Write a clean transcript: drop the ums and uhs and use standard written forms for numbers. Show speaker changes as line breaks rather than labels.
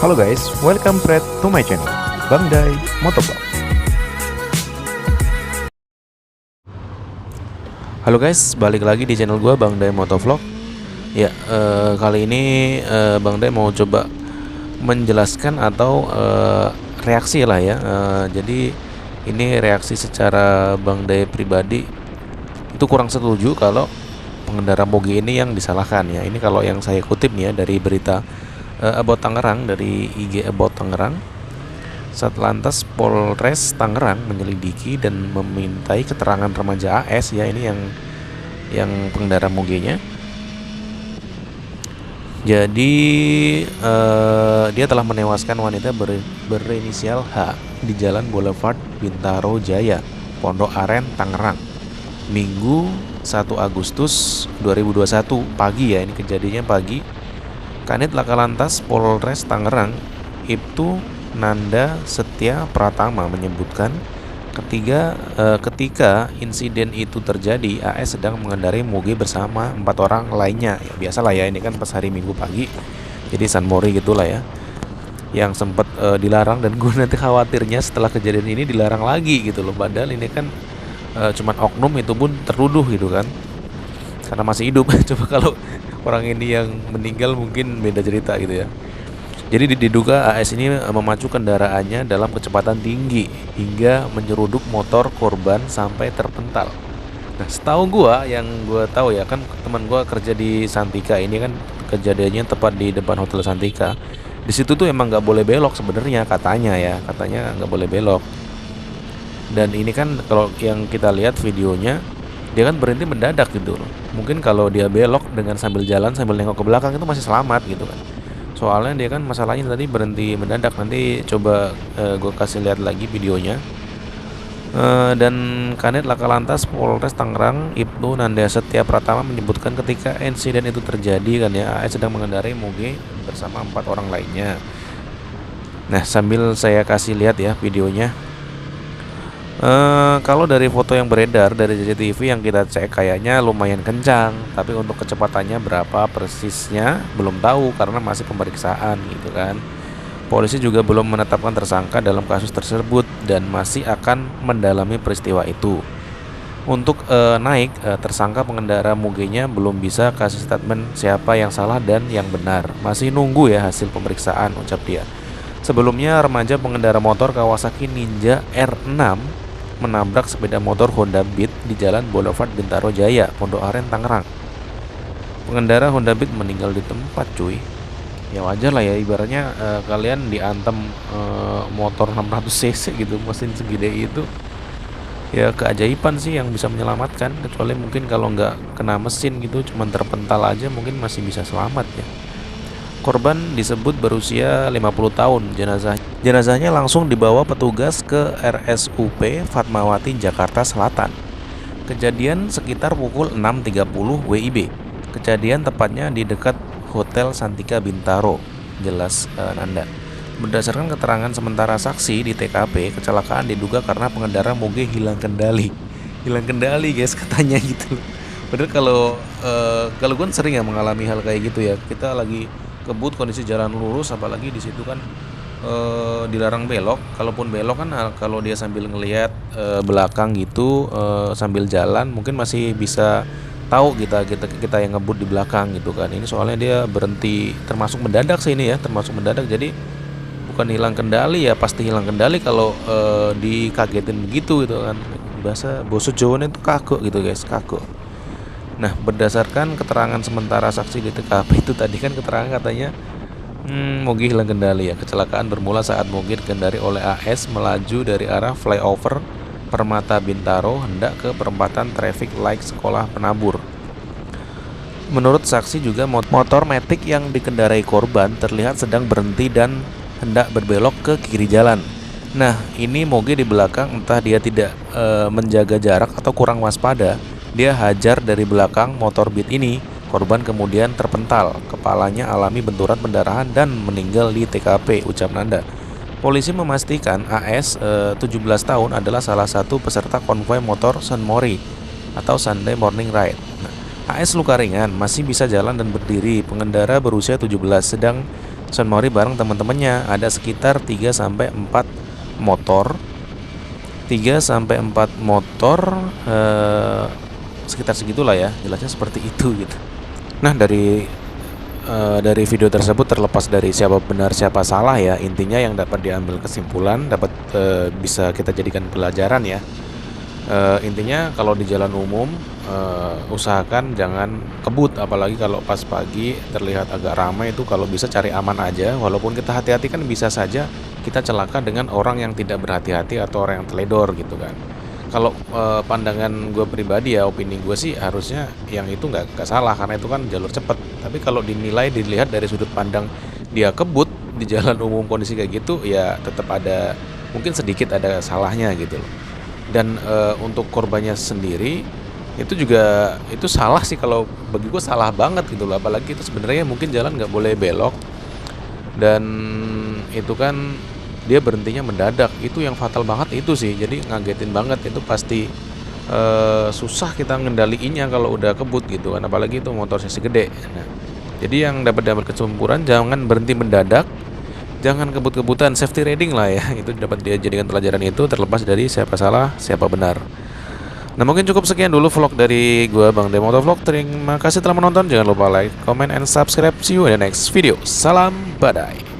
Halo guys, welcome back to my channel, Bang Dai Motovlog. Halo guys, balik lagi di channel gua Bang Dai Motovlog. Ya, kali ini Bang Dai mau coba menjelaskan atau reaksi lah ya. Jadi ini reaksi secara Bang Dai pribadi itu kurang setuju kalau pengendara moge ini yang disalahkan ya. Ini kalau yang saya kutip nih ya dari berita About Tangerang, dari IG About Tangerang. Satlantas Polres Tangerang menyelidiki dan memintai keterangan remaja AS ya, ini yang pengendara mogenya. Jadi dia telah menewaskan wanita berinisial H di Jalan Boulevard Bintaro Jaya, Pondok Aren, Tangerang, Minggu 1 Agustus 2021 pagi ya, ini kejadiannya pagi. Kanit Laka Lantas Polres Tangerang Ibtu Nanda Setia Pratama menyebutkan ketika insiden itu terjadi, AS sedang mengendarai moge bersama 4 orang lainnya. Ya, biasalah ya, ini kan pas hari Minggu pagi, jadi San Mori gitulah ya, yang sempat dilarang. Dan gue nanti khawatirnya setelah kejadian ini dilarang lagi gitu loh, padahal ini kan cuman oknum, itu pun tertuduh gitu kan, karena masih hidup. Coba kalau orang ini yang meninggal mungkin beda cerita gitu ya. Jadi diduga AS ini memacu kendaraannya dalam kecepatan tinggi hingga menyeruduk motor korban sampai terpental. Nah, setahu gua, yang gua tahu ya, kan teman gua kerja di Santika, ini kan kejadiannya tepat di depan Hotel Santika. Di situ tuh emang nggak boleh belok sebenarnya, katanya ya, katanya nggak boleh belok. Dan ini kan kalau yang kita lihat videonya, dia kan berhenti mendadak gitu loh. Mungkin kalau dia belok dengan sambil jalan sambil nengok ke belakang itu masih selamat gitu kan. Soalnya dia kan masalahnya tadi berhenti mendadak. Nanti coba gue kasih lihat lagi videonya. Dan Kanit Laka Lantas Polres Tangerang Ibtu Nanda Setia Pratama menyebutkan ketika insiden itu terjadi kan ya, AS sedang mengendarai moge bersama 4 orang lainnya. Nah, sambil saya kasih lihat ya videonya. Kalau dari foto yang beredar dari CCTV yang kita cek kayaknya lumayan kencang, tapi untuk kecepatannya berapa persisnya belum tahu karena masih pemeriksaan gitu kan. Polisi juga belum menetapkan tersangka dalam kasus tersebut dan masih akan mendalami peristiwa itu. Untuk tersangka pengendara mogenya belum bisa kasih statement siapa yang salah dan yang benar. Masih nunggu ya hasil pemeriksaan, ucap dia. Sebelumnya remaja pengendara motor Kawasaki Ninja R6 menabrak sepeda motor Honda Beat di Jalan Boulevard Bintaro Jaya, Pondok Aren, Tangerang. Pengendara Honda Beat meninggal di tempat, cuy. Ya wajar lah ya, ibaratnya kalian diantem motor 600 cc gitu, mesin segede itu. Ya keajaiban sih yang bisa menyelamatkan, kecuali mungkin kalau nggak kena mesin gitu, cuman terpental aja mungkin masih bisa selamat ya. Korban disebut berusia 50 tahun. Jenazahnya langsung dibawa petugas ke RSUP Fatmawati, Jakarta Selatan. Kejadian sekitar pukul 6.30 WIB. Kejadian tepatnya di dekat Hotel Santika Bintaro, jelas Nanda. Berdasarkan keterangan sementara saksi di TKP, kecelakaan diduga karena pengendara moge hilang kendali. Hilang kendali guys, katanya gitu. Padahal kalau gue sering ya mengalami hal kayak gitu ya. Kita lagi kebut kondisi jalan lurus, apalagi di situ kan dilarang belok. Kalaupun belok kan kalau dia sambil ngelihat belakang gitu, sambil jalan mungkin masih bisa tahu kita yang ngebut di belakang gitu kan. Ini soalnya dia berhenti termasuk mendadak sih ini ya, termasuk mendadak. Jadi bukan hilang kendali ya, pasti hilang kendali kalau dikagetin begitu gitu kan. Bahasa Jawa itu kagok gitu guys, kagok. Nah, berdasarkan keterangan sementara saksi di TKP itu tadi kan keterangan katanya moge hilang kendali ya. Kecelakaan bermula saat moge dikendari oleh AS melaju dari arah flyover Permata Bintaro hendak ke perempatan traffic light Sekolah Penabur. Menurut saksi juga motor Matic yang dikendarai korban terlihat sedang berhenti dan hendak berbelok ke kiri jalan. Nah, ini moge di belakang entah dia tidak menjaga jarak atau kurang waspada. Dia hajar dari belakang motor Beat ini. Korban kemudian terpental, kepalanya alami benturan pendarahan dan meninggal di TKP, ucap Nanda. Polisi memastikan AS 17 tahun adalah salah satu peserta konvoi motor San Mori atau Sunday Morning Ride. Nah, AS luka ringan, masih bisa jalan dan berdiri. Pengendara berusia 17, sedang Sunmori bareng teman-temannya. Ada sekitar 3 sampai 4 motor. 3 sampai 4 motor, sekitar segitulah ya. Jelasnya seperti itu gitu. Nah, dari video tersebut, terlepas dari siapa benar siapa salah ya, intinya yang dapat diambil kesimpulan, dapat bisa kita jadikan pelajaran ya. Intinya kalau di jalan umum, usahakan jangan kebut, apalagi kalau pas pagi terlihat agak ramai. Itu kalau bisa cari aman aja. Walaupun kita hati-hati kan bisa saja kita celaka dengan orang yang tidak berhati-hati atau orang yang teledor gitu kan. Kalau pandangan gue pribadi ya, opini gue sih harusnya yang itu nggak salah, karena itu kan jalur cepat. Tapi kalau dilihat dari sudut pandang dia kebut di jalan umum kondisi kayak gitu, ya tetap ada, mungkin sedikit ada salahnya gitu loh. Dan untuk korbannya sendiri itu juga itu salah sih, kalau bagi gue salah banget gitu loh. Apalagi itu sebenarnya mungkin jalan nggak boleh belok, dan itu kan dia berhentinya mendadak. Itu yang fatal banget itu sih, jadi ngagetin banget. Itu pasti susah kita ngendaliinnya kalau udah kebut gitu kan, apalagi itu motor sesi gede. Nah, jadi yang dapat kesimpulan, jangan berhenti mendadak, jangan kebut-kebutan, safety riding lah ya. Itu dapat dia jadikan pelajaran, itu terlepas dari siapa salah siapa benar. Nah, mungkin cukup sekian dulu vlog dari gua, Bang Dem Motovlog. Terima kasih telah menonton. Jangan lupa like, comment, and subscribe. See you in the next video. Salam badai.